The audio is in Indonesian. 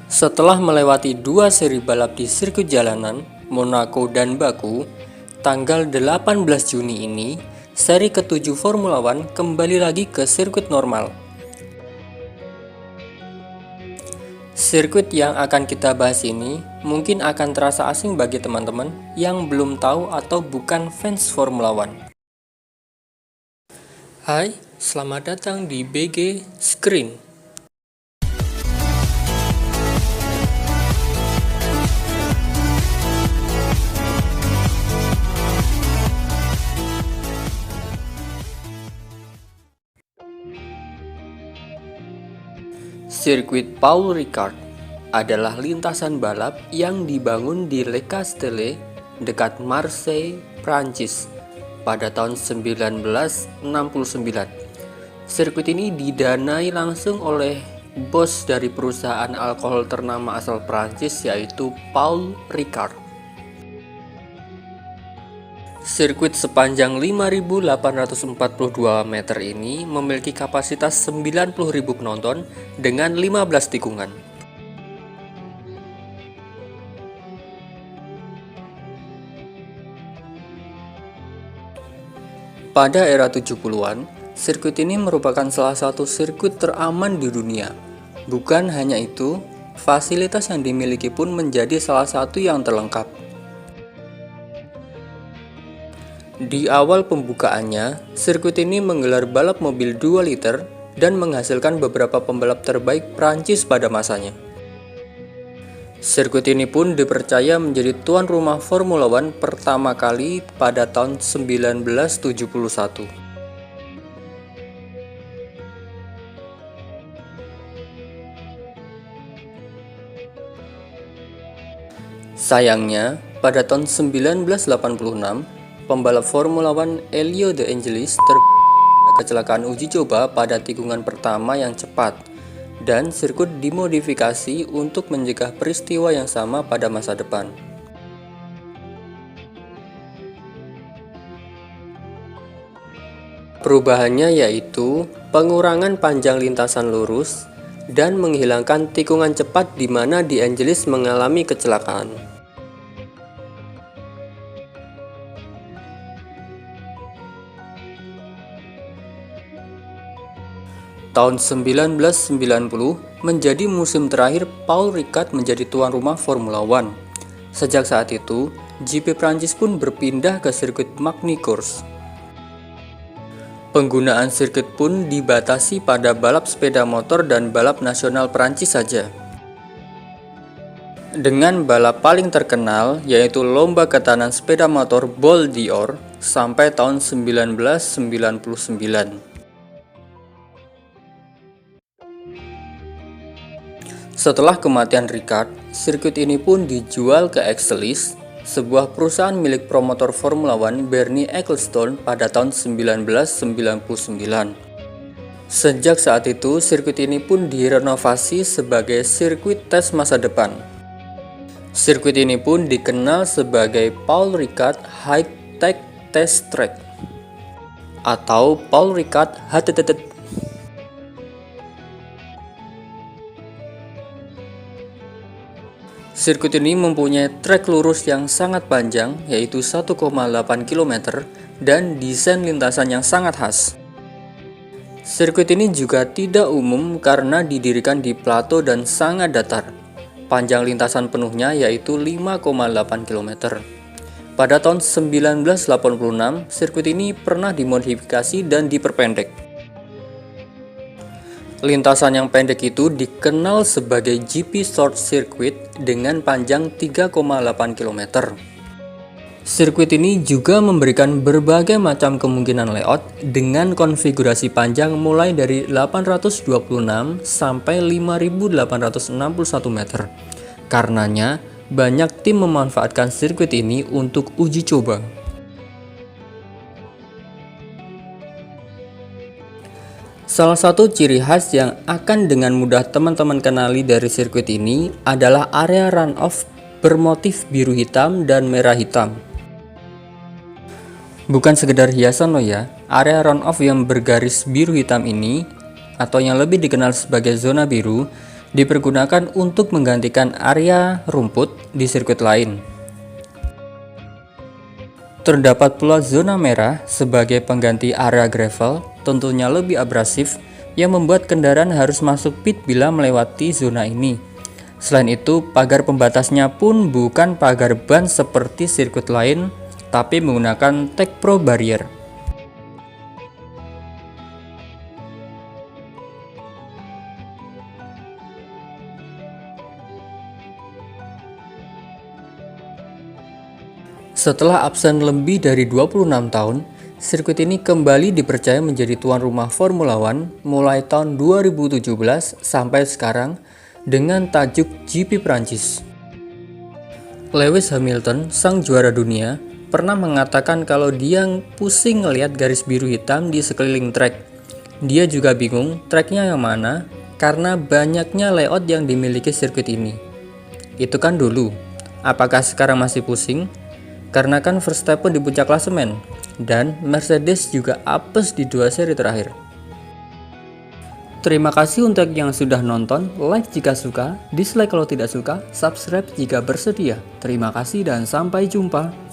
Setelah melewati 2 seri balap di sirkuit jalanan, Monaco dan Baku, tanggal 18 Juni ini, seri ke-7 Formula One kembali lagi ke sirkuit normal. Sirkuit yang akan kita bahas ini mungkin akan terasa asing bagi teman-teman yang belum tahu atau bukan fans Formula One. Hai, selamat datang di BG Screen. Sirkuit Paul Ricard adalah lintasan balap yang dibangun di Le Castellet dekat Marseille, Prancis pada tahun 1969. Sirkuit ini didanai langsung oleh bos dari perusahaan alkohol ternama asal Prancis, yaitu Paul Ricard. Sirkuit sepanjang 5.842 meter ini memiliki kapasitas 90.000 penonton dengan 15 tikungan. Pada era 70-an, sirkuit ini merupakan salah satu sirkuit teraman di dunia. Bukan hanya itu, fasilitas yang dimiliki pun menjadi salah satu yang terlengkap. Di awal pembukaannya, sirkuit ini menggelar balap mobil 2 liter dan menghasilkan beberapa pembalap terbaik Prancis pada masanya. Sirkuit ini pun dipercaya menjadi tuan rumah Formula One pertama kali pada tahun 1971. Sayangnya, pada tahun 1986, pembalap Formula One Elio De Angelis kecelakaan uji coba pada tikungan pertama yang cepat, dan sirkuit dimodifikasi untuk mencegah peristiwa yang sama pada masa depan. Perubahannya yaitu pengurangan panjang lintasan lurus dan menghilangkan tikungan cepat di mana De Angelis mengalami kecelakaan. Tahun 1990 menjadi musim terakhir Paul Ricard menjadi tuan rumah Formula One. Sejak saat itu, GP Prancis pun berpindah ke sirkuit Magny-Cours. Penggunaan sirkuit pun dibatasi pada balap sepeda motor dan balap nasional Prancis saja. Dengan balap paling terkenal yaitu lomba ketahanan sepeda motor Bol d'Or sampai tahun 1999. Setelah kematian Ricard, sirkuit ini pun dijual ke Exelis, sebuah perusahaan milik promotor Formula One Bernie Ecclestone pada tahun 1999. Sejak saat itu, sirkuit ini pun direnovasi sebagai sirkuit tes masa depan. Sirkuit ini pun dikenal sebagai Paul Ricard High Tech Test Track atau Paul Ricard HTT. Sirkuit ini mempunyai trek lurus yang sangat panjang, yaitu 1,8 km, dan desain lintasan yang sangat khas. Sirkuit ini juga tidak umum karena didirikan di plato dan sangat datar. Panjang lintasan penuhnya yaitu 5,8 km. Pada tahun 1986, sirkuit ini pernah dimodifikasi dan diperpendek. Lintasan yang pendek itu dikenal sebagai GP Short Circuit dengan panjang 3,8 km. Sirkuit ini juga memberikan berbagai macam kemungkinan layout dengan konfigurasi panjang mulai dari 826 sampai 5861 meter. Karenanya, banyak tim memanfaatkan sirkuit ini untuk uji coba. Salah satu ciri khas yang akan dengan mudah teman-teman kenali dari sirkuit ini adalah area runoff bermotif biru hitam dan merah hitam. Bukan sekedar hiasan loh ya, area runoff yang bergaris biru hitam ini, atau yang lebih dikenal sebagai zona biru, dipergunakan untuk menggantikan area rumput di sirkuit lain. Terdapat pula zona merah sebagai pengganti area gravel, tentunya lebih abrasif, yang membuat kendaraan harus masuk pit bila melewati zona ini. Selain itu, pagar pembatasnya pun bukan pagar ban seperti sirkuit lain, tapi menggunakan Tech Pro Barrier. Setelah absen lebih dari 26 tahun, sirkuit ini kembali dipercaya menjadi tuan rumah Formula One mulai tahun 2017 sampai sekarang dengan tajuk GP Prancis. Lewis Hamilton, sang juara dunia, pernah mengatakan kalau dia pusing ngelihat garis biru hitam di sekeliling trek. Dia juga bingung treknya yang mana karena banyaknya layout yang dimiliki sirkuit ini. Itu kan dulu, apakah sekarang masih pusing? Karena kan Verstappen di puncak klasemen, dan Mercedes juga apes di 2 seri terakhir. Terima kasih untuk yang sudah nonton, like jika suka, dislike kalau tidak suka, subscribe jika bersedia. Terima kasih dan sampai jumpa.